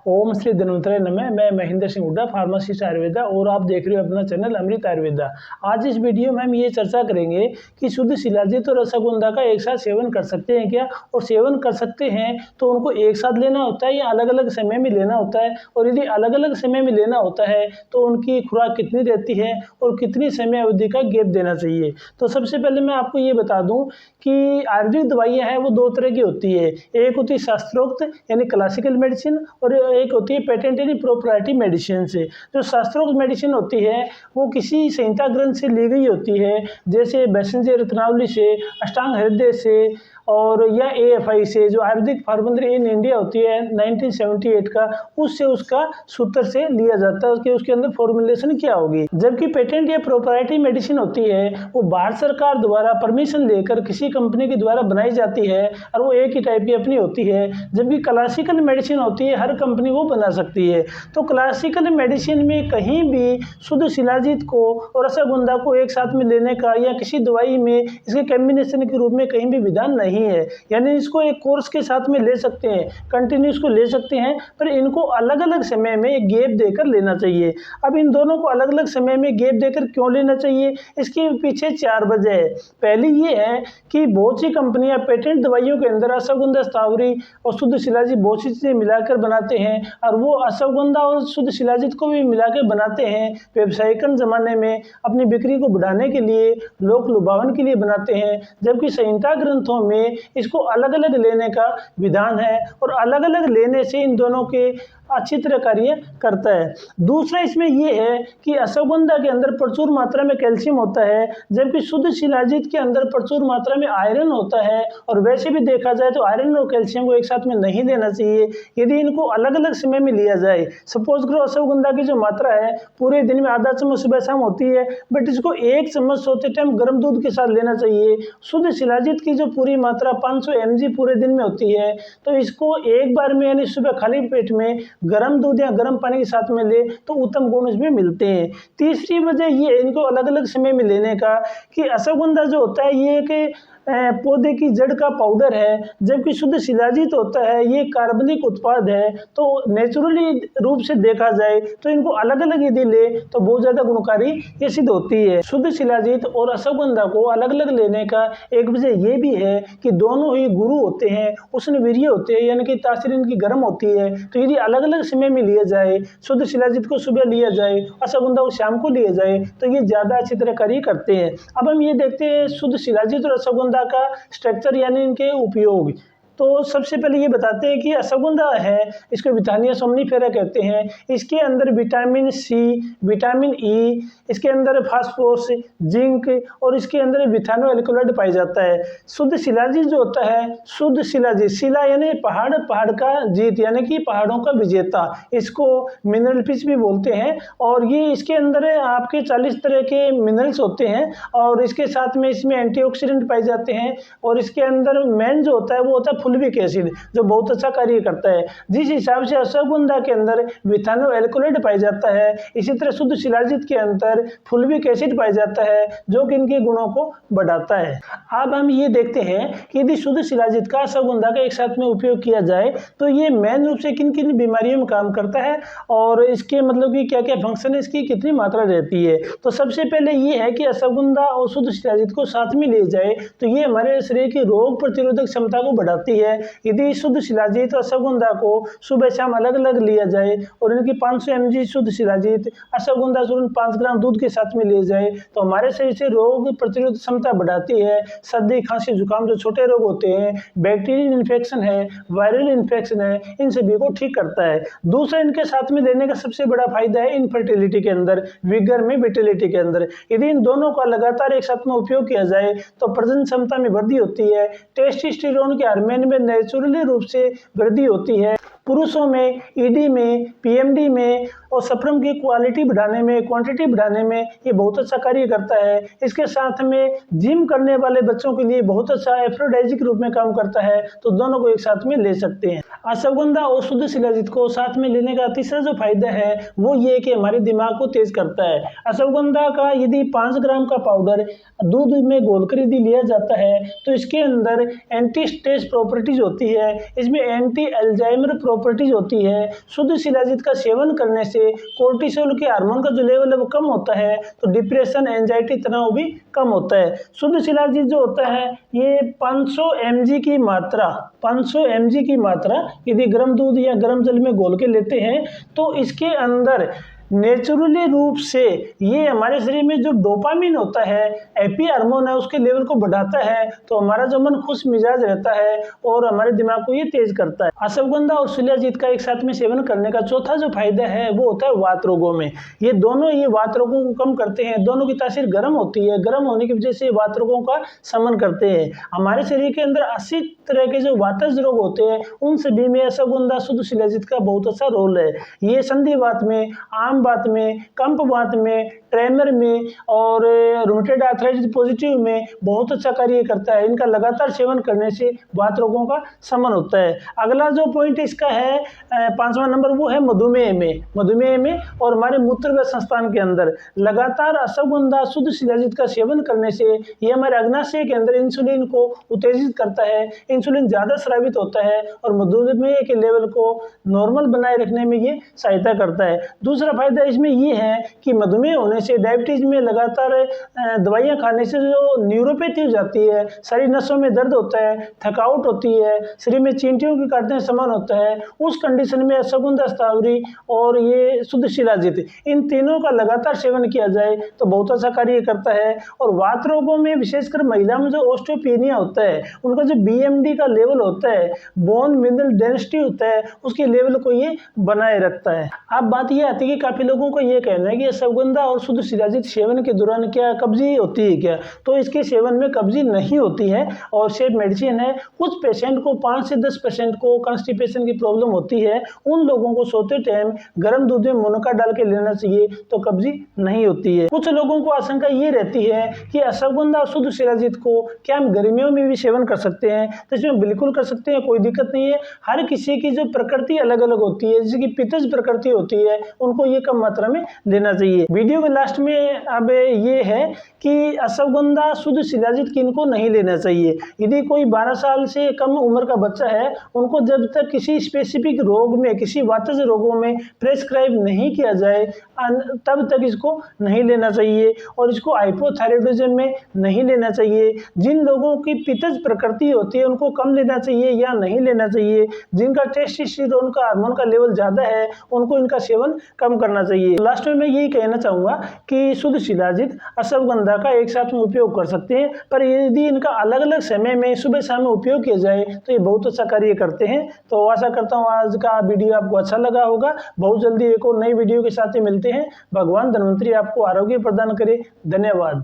ओम श्री धन्वंतरि नमः। मैं महेंद्र सिंह हुड्डा, फार्मासिस्ट आयुर्वेदा, और आप देख रहे हो अपना चैनल अमृत आयुर्वेदा। आज इस वीडियो में हम ये चर्चा करेंगे कि शुद्ध शिलाजीत और अश्वगंधा का एक साथ सेवन कर सकते हैं क्या, और सेवन कर सकते हैं तो उनको एक साथ लेना होता है या अलग अलग समय में लेना होता है, और यदि अलग अलग समय में लेना होता है तो उनकी खुराक कितनी रहती है और कितनी समय अवधि का गैप देना चाहिए। तो सबसे पहले मैं आपको ये बता दूं कि आयुर्वेदिक दवाइयाँ हैं वो दो तरह की होती है। एक होती है शास्त्रोक्त यानी क्लासिकल मेडिसिन, और एक होती है पेटेंट यानी प्रोप्राइटरी मेडिसिन से। जो शास्त्रोक्त मेडिसिन होती है वो किसी संहिता ग्रंथ से ली गई होती है, जैसे बैसेंजर रत्नावली से, अष्टांग हृदय से, और या AFI से, जो आयुर्वेदिक फॉर्मुलरी इन इंडिया होती है 1978 का, उससे उसका सूत्र से लिया जाता है कि उसके अंदर फॉर्मुलेशन क्या होगी। जबकि पेटेंट या प्रोप्राइटरी मेडिसिन होती है वो भारत सरकार द्वारा परमिशन लेकर किसी कंपनी के द्वारा बनाई जाती है और वो एक ही टाइप की अपनी होती है। जबकि क्लासिकल मेडिसिन होती है हर कंपनी वो बना सकती है। तो क्लासिकल मेडिसिन में कहीं भी शुद्ध शिलाजीत को और अश्वगंधा को एक साथ में लेने का या किसी दवाई में इसके कॉम्बिनेशन के रूप में कहीं भी विधान नहीं है। यानी इसको एक कोर्स के साथ में ले सकते हैं, कंटिन्यूस को ले सकते हैं, पर इनको अलग अलग समय में एक गैप देकर लेना चाहिए। अब इन दोनों को अलग अलग समय में गैप देकर क्यों लेना चाहिए, इसके पीछे 4 वजह है। पहली ये है कि बहुत सी कंपनियां पेटेंट दवाइयों के अंदर अश्वगंधा, स्थावरी और शुद्ध शिलाजीत बहुत सी चीजें मिलाकर बनाते हैं, और वो अश्वगंधा और शुद्ध शिलाजीत को भी मिलाकर बनाते हैं व्यवसायिक जमाने में अपनी बिक्री को बढ़ाने के लिए, लोक लुभावन के लिए बनाते हैं। जबकि संहिता ग्रंथों में इसको अलग अलग लेने का विधान है, और अलग अलग लेने से इन दोनों के अच्छी तरह कार्य करता है। दूसरा इसमें यह है कि अश्वगंधा के अंदर प्रचुर मात्रा में कैल्शियम होता है, जबकि शुद्ध शिलाजीत के अंदर प्रचुर मात्रा में आयरन होता है। और वैसे भी देखा जाए तो आयरन और कैल्शियम को एक साथ में नहीं लेना चाहिए। यदि इनको अलग अलग समय में लिया जाए, सपोज करो अश्वगंधा की जो मात्रा है पूरे दिन में आधा चम्मच सुबह शाम होती है, बट इसको 1 चम्मच सोते टाइम गर्म दूध के साथ लेना चाहिए। शुद्ध शिलाजीत की जो पूरी मात्रा 500 mg पूरे दिन में होती है, तो इसको एक बार में यानी सुबह खाली पेट में गर्म दूध या गर्म पानी के साथ में ले तो उत्तम गुण इसमें मिलते हैं। तीसरी वजह ये इनको अलग अलग समय में लेने का कि अश्वगंधा जो होता है ये कि पौधे की जड़ का पाउडर है, जबकि शुद्ध शिलाजीत होता है ये कार्बनिक उत्पाद है। तो नेचुरली रूप से देखा जाए तो इनको अलग अलग यदि ले तो बहुत ज़्यादा गुणकारी ये सिद्ध होती है। शुद्ध शिलाजीत और अश्वगंधा को अलग अलग लेने का एक वजह ये भी है कि दोनों ही गुरु होते हैं, उष्ण वीर्य होते हैं, यानी कि तासीर इनकी गर्म होती है। तो यदि अलग अलग समय में लिया जाए, शुद्ध शिलाजीत को सुबह लिया जाए, अश्वगंधा को शाम को लिया जाए, तो ये ज़्यादा अच्छी तरह कार्य करते हैं। अब हम ये देखते हैं शुद्ध शिलाजीत और अश्वगंधा का स्ट्रक्चर यानी इनके उपयोग। तो सबसे पहले ये बताते हैं कि अश्वगंधा है, इसको विटानिया सोमनीफेरा कहते हैं। इसके अंदर विटामिन सी, विटामिन ई, इसके अंदर फास्फोरस, जिंक, और इसके अंदर विथानो एल्कोलाइड पाया जाता है। शुद्ध शिलाजीत जो होता है, शुद्ध शिलाजीत, शिला यानी पहाड़, पहाड़ का जीत यानी कि पहाड़ों का विजेता, इसको मिनरल फिश भी बोलते हैं। और ये इसके अंदर आपके 40 तरह के मिनरल्स होते हैं, और इसके साथ में इसमें एंटीऑक्सीडेंट पाए जाते हैं। और इसके अंदर मेन जो होता है वो होता है फुल्विक एसिड, जो बहुत अच्छा कार्य करता है। जिस हिसाब से अश्वगंधा के अंदर विथानो एल्कोलाइड पाया जाता है, इसी तरह शुद्ध शिलाजीत के अंदर फुल्विक एसिड पाया जाता है, जो कि इनके गुणों को बढ़ाता है। अब हम ये देखते हैं कि यदि शुद्ध शिलाजीत का अश्वगंधा का एक साथ में उपयोग किया जाए तो ये मेन रूप से किन किन बीमारियों में काम करता है, और इसके मतलब कि क्या क्या फंक्शन है, इसकी कितनी मात्रा रहती है। तो सबसे पहले ये है कि अश्वगंधा और शुद्ध शिलाजीत को साथ में लिया जाए तो ये हमारे शरीर की रोग प्रतिरोधक क्षमता को बढ़ाती है। यदि शुद्ध शिलाजीत और अश्वगंधा को सुबह शाम अलग अलग लिया जाए और इनकी 500 mg शुद्ध शिलाजीत, अश्वगंधा 5 ग्राम दूध के साथ में लिए जाए तो हमारे शरीर से रोग प्रतिरोधक क्षमता बढ़ाती है। सर्दी, खांसी, जुकाम जो छोटे रोग होते हैं, बैक्टीरियल इन्फेक्शन है, वायरल इन्फेक्शन है, इन सभी को ठीक करता है। दूसरा इनके साथ में लेने का सबसे बड़ा फायदा है इनफर्टिलिटी के अंदर, विगर में, विटिलिटी के अंदर। यदि इन दोनों का लगातार एक साथ में उपयोग किया जाए तो प्रजनन क्षमता में वृद्धि होती है, टेस्टोस्टेरोन के हार्मोन में नेचुरली रूप से वृद्धि होती है, पुरुषों में ईडी में, पीएमडी में और स्पर्म की क्वालिटी बढ़ाने में, क्वांटिटी बढ़ाने में ये बहुत अच्छा कार्य करता है। इसके साथ में जिम करने वाले बच्चों के लिए बहुत अच्छा एफ्रोडाइजिक रूप में काम करता है। तो दोनों को एक साथ में ले सकते हैं। अश्वगंधा और शुद्ध शिलाजीत को साथ में लेने का तीसरा जो फायदा है वो ये कि हमारे दिमाग को तेज करता है। अश्वगंधा का यदि 5 ग्राम का पाउडर दूध में घोलकर यदि लिया जाता है तो इसके अंदर एंटी स्ट्रेस प्रॉपर्टीज होती है, इसमें एंटी अल्जाइमर प्रॉपर्टीज होती है। शुद्ध शिलाजीत का सेवन करने से कोर्टिसोल के हार्मोन का जो लेवल है वो कम होता है, तो डिप्रेशन, एंजाइटी, तनाव भी कम होता है। शुद्ध शिलाजीत जो होता है ये 500 mg की मात्रा 500 mg की मात्रा यदि गर्म दूध या गर्म जल में घोल के लेते हैं तो इसके अंदर नेचुरली रूप से ये हमारे शरीर में जो डोपामिन होता है, हैप्पी हार्मोन है, उसके लेवल को बढ़ाता है, तो हमारा जो मन खुश मिजाज रहता है और हमारे दिमाग को ये तेज करता है। अश्वगंधा और शिलाजीत का एक साथ में सेवन करने का चौथा जो फायदा है वो होता है वात रोगों में। ये दोनों ये वात रोगों को कम करते हैं। दोनों की तासीर गर्म होती है, गर्म होने की वजह से वात रोगों का शमन करते हैं। हमारे शरीर के अंदर 80 तरह के जो वातज रोग होते हैं उन सभी में अश्वगंधा शुद्ध शिलाजीत का बहुत अच्छा रोल है। ये संधिवात में, आम बात में, कंप बात में, ट्रेमर में और रूमेटॉइड आर्थराइटिस पॉजिटिव में बहुत अच्छा कार्य करता है। इनका लगातार सेवन करने से वात रोगों का शमन होता है। अगला जो पॉइंट इसका है 5वां नंबर वो है मधुमेह में और हमारे मूत्र व संस्थान के अंदर लगातार अश्वगंधा शुद्ध शिलाजीत का सेवन करने से ये हमारे अग्नाशय के अंदर इंसुलिन को उत्तेजित करता है, इंसुलिन ज़्यादा स्रावित होता है और मधुमेह के लेवल को नॉर्मल बनाए रखने में ये सहायता करता है। दूसरा फायदा इसमें ये है कि मधुमेह होने से, डायबिटीज में लगातार दवाइयाँ खाने से जो न्यूरोपैथी हो जाती है, सारी नसों में दर्द होता है, थकावट होती है, शरीर में चींटियों के काटने समान होता है, उस कंडीशन में अश्वगंधा, शतावरी और ये शुद्ध शिलाजीत इन तीनों का लगातार सेवन किया जाए तो बहुत अच्छा कार्य करता है। और वात रोगों में विशेषकर महिला में जो ऑस्टियोपेनिया होता है उनका जो BMD का लेवल होता है, बोन मिनरल डेंसिटी होता है, उसके लेवल को ये बनाए रखता है। अब बात ये आती है कि काफी लोगों को ये कहना है कि अश्वगंधा और शुद्ध शिलाजीत सेवन के दौरान क्या कब्जी होती है क्या? तो इसके सेवन में कब्जी नहीं होती है और सेफ मेडिसिन है। कुछ पेशेंट को 5 से 10% को कॉन्स्टिपेशन की प्रॉब्लम होती है, उन लोगों को सोते टाइम गर्म दूध में मुनक्का डाल के लेना चाहिए तो कब्जी नहीं होती है। कुछ लोगों को आशंका ये रहती है कि अश्वगंधा और शुद्ध शिलाजीत को क्या हम गर्मियों में भी सेवन कर सकते हैं? तो इसमें बिल्कुल कर सकते हैं, कोई दिक्कत नहीं है। हर किसी की जो प्रकृति अलग अलग होती है, जैसे कि पित्तज प्रकृति होती है, उनको ये कम मात्रा में लेना चाहिए। वीडियो के लास्ट में अब ये है कि अश्वगंधा शुद्ध शिलाजीत किनको नहीं लेना चाहिए। यदि कोई 12 साल से कम उम्र का बच्चा है, उनको जब तक किसी स्पेसिफिक रोग में, किसी वातज रोगों में प्रेस्क्राइब नहीं किया जाए तब तक इसको नहीं लेना चाहिए और इसको हाइपोथायराइडिज्म में नहीं लेना चाहिए। जिन लोगों की पित्तज प्रकृति होती है उनको कम लेना चाहिए या नहीं लेना चाहिए। जिनका टेस्टोस्टेरोन का हार्मोन का लेवल ज़्यादा है उनको इनका सेवन कम करना चाहिए। लास्ट में मैं यही कहना चाहूँगा कि शुद्ध शिलाजीत, अश्वगंधा का एक साथ में उपयोग कर सकते हैं, पर यदि इनका अलग अलग समय में सुबह शाम में उपयोग किया जाए तो ये बहुत अच्छा कार्य करते हैं। तो आशा करता हूँ आज का वीडियो आपको अच्छा लगा होगा। बहुत जल्दी एक और नई वीडियो के साथ ही मिलते हैं। भगवान धन्वंतरी आपको आरोग्य प्रदान करे। धन्यवाद।